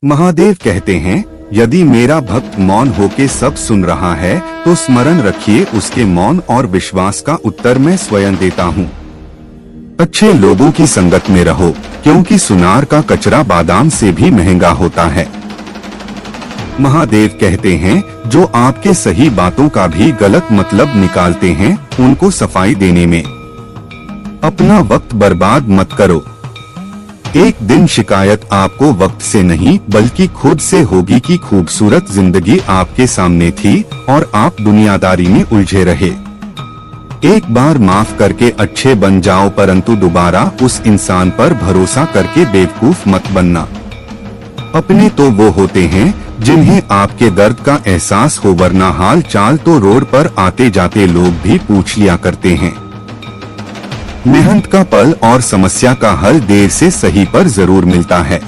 महादेव कहते हैं, यदि मेरा भक्त मौन होके सब सुन रहा है तो स्मरण रखिए उसके मौन और विश्वास का उत्तर मैं स्वयं देता हूँ। अच्छे लोगों की संगत में रहो, क्योंकि सुनार का कचरा बादाम से भी महंगा होता है। महादेव कहते हैं, जो आपके सही बातों का भी गलत मतलब निकालते हैं, उनको सफाई देने में अपना वक्त बर्बाद मत करो। एक दिन शिकायत आपको वक्त से नहीं बल्कि खुद से होगी कि खूबसूरत जिंदगी आपके सामने थी और आप दुनियादारी में उलझे रहे। एक बार माफ करके अच्छे बन जाओ, परंतु दोबारा उस इंसान पर भरोसा करके बेवकूफ मत बनना। अपने तो वो होते हैं जिन्हें आपके दर्द का एहसास हो, वरना हाल चाल तो रोड पर आते जाते लोग भी पूछ लिया करते हैं। मेहनत का फल और समस्या का हल देर से सही पर जरूर मिलता है।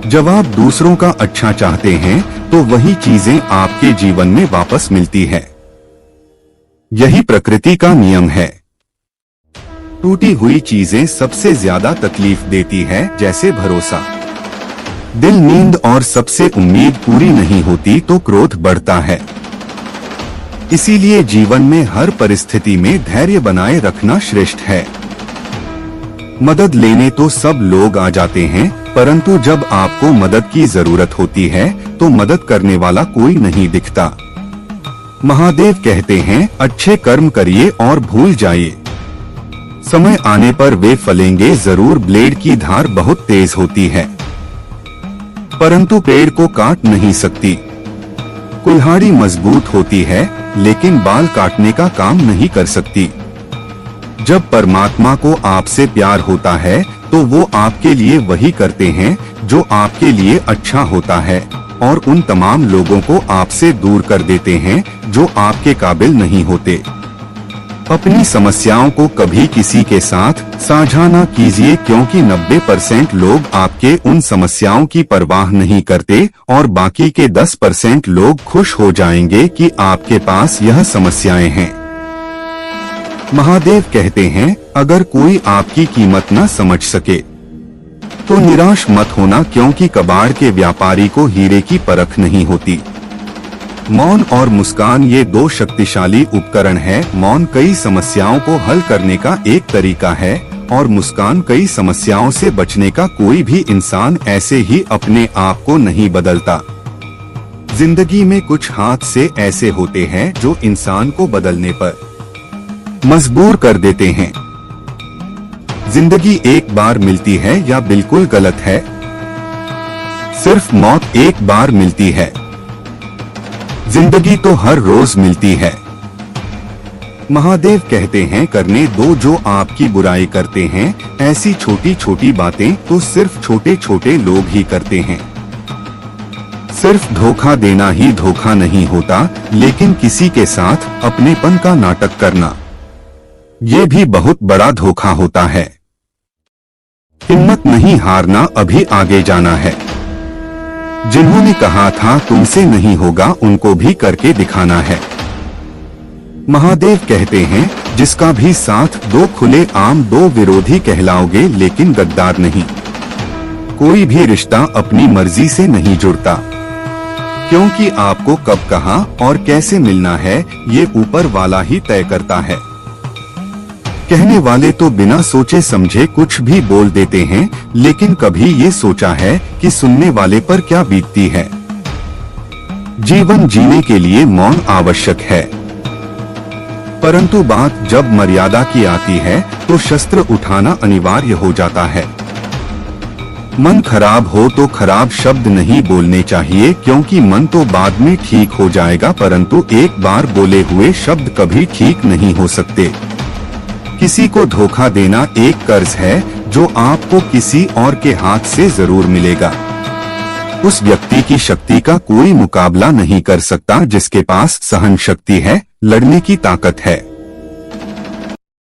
जब आप दूसरों का अच्छा चाहते हैं तो वही चीजें आपके जीवन में वापस मिलती है। यही प्रकृति का नियम है। टूटी हुई चीजें सबसे ज्यादा तकलीफ देती है, जैसे भरोसा, दिल, नींद और सबसे उम्मीद पूरी नहीं होती तो क्रोध बढ़ता है। इसीलिए जीवन में हर परिस्थिति में धैर्य बनाए रखना श्रेष्ठ है। मदद लेने तो सब लोग आ जाते हैं, परंतु जब आपको मदद की जरूरत होती है तो मदद करने वाला कोई नहीं दिखता। महादेव कहते हैं, अच्छे कर्म करिए और भूल जाइए, समय आने पर वे फलेंगे जरूर। ब्लेड की धार बहुत तेज होती है, परंतु पेड़ को काट नहीं सकती। कुल्हाड़ी मजबूत होती है, लेकिन बाल काटने का काम नहीं कर सकती। जब परमात्मा को आपसे प्यार होता है तो वो आपके लिए वही करते हैं जो आपके लिए अच्छा होता है, और उन तमाम लोगों को आपसे दूर कर देते हैं जो आपके काबिल नहीं होते। अपनी समस्याओं को कभी किसी के साथ साझा न कीजिए, क्योंकि 90% लोग आपके उन समस्याओं की परवाह नहीं करते और बाकी के 10% लोग खुश हो जाएंगे कि आपके पास यह समस्याएं हैं। महादेव कहते हैं, अगर कोई आपकी कीमत न समझ सके तो निराश मत होना, क्योंकि कबाड़ के व्यापारी को हीरे की परख नहीं होती। मौन और मुस्कान ये दो शक्तिशाली उपकरण है। मौन कई समस्याओं को हल करने का एक तरीका है और मुस्कान कई समस्याओं से बचने का। कोई भी इंसान ऐसे ही अपने आप को नहीं बदलता। जिंदगी में कुछ हादसे ऐसे होते हैं जो इंसान को बदलने पर मजबूर कर देते हैं। जिंदगी एक बार मिलती है या बिल्कुल गलत है? सिर्फ मौत एक बार मिलती है। जिंदगी तो हर रोज मिलती है। महादेव कहते हैं, करने दो जो आपकी बुराई करते हैं। ऐसी छोटी छोटी बातें तो सिर्फ छोटे छोटे लोग ही करते हैं। सिर्फ धोखा देना ही धोखा नहीं होता, लेकिन किसी के साथ अपनेपन का नाटक करना, ये भी बहुत बड़ा धोखा होता है। हिम्मत नहीं हारना, अभी आगे जाना है। जिन्होंने कहा था तुमसे नहीं होगा, उनको भी करके दिखाना है। महादेव कहते हैं, जिसका भी साथ दो खुले आम, दो विरोधी कहलाओगे लेकिन गद्दार नहीं। कोई भी रिश्ता अपनी मर्जी से नहीं जुड़ता, क्योंकि आपको कब कहाँ और कैसे मिलना है ये ऊपर वाला ही तय करता है। कहने वाले तो बिना सोचे समझे कुछ भी बोल देते हैं, लेकिन कभी ये सोचा है कि सुनने वाले पर क्या बीतती है। जीवन जीने के लिए मौन आवश्यक है, परंतु बात जब मर्यादा की आती है तो शस्त्र उठाना अनिवार्य हो जाता है। मन खराब हो तो खराब शब्द नहीं बोलने चाहिए, क्योंकि मन तो बाद में ठीक हो जाएगा, परंतु एक बार बोले हुए शब्द कभी ठीक नहीं हो सकते। किसी को धोखा देना एक कर्ज है जो आपको किसी और के हाथ से जरूर मिलेगा। उस व्यक्ति की शक्ति का कोई मुकाबला नहीं कर सकता जिसके पास सहन शक्ति है, लड़ने की ताकत है।